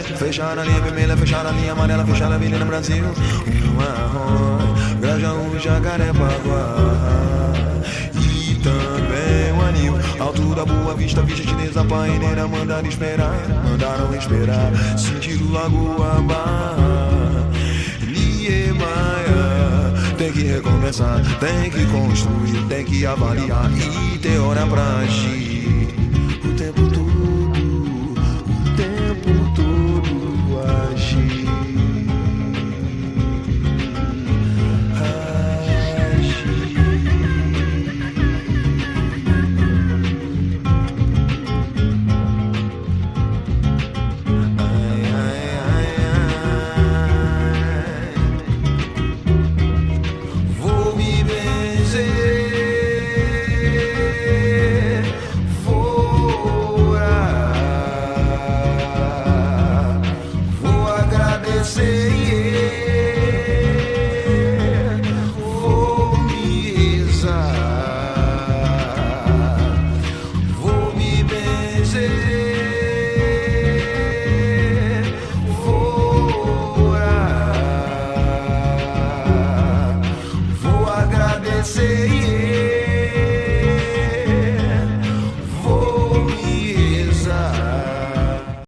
Fechar a linha vermelha, fechar a linha amarela, fechar a avenida Brasil. Marrom, Grajaú, Jacarepaguá. E também o anil, altura, Boa Vista, Vista Chinesa, Paineira. Mandaram esperar, mandaram esperar. Sentido Lagoa Barra, Niemeyer. Tem que recomeçar, tem que construir, tem que avaliar e ter hora pra agir. O tempo todo, o tempo todo agir. Say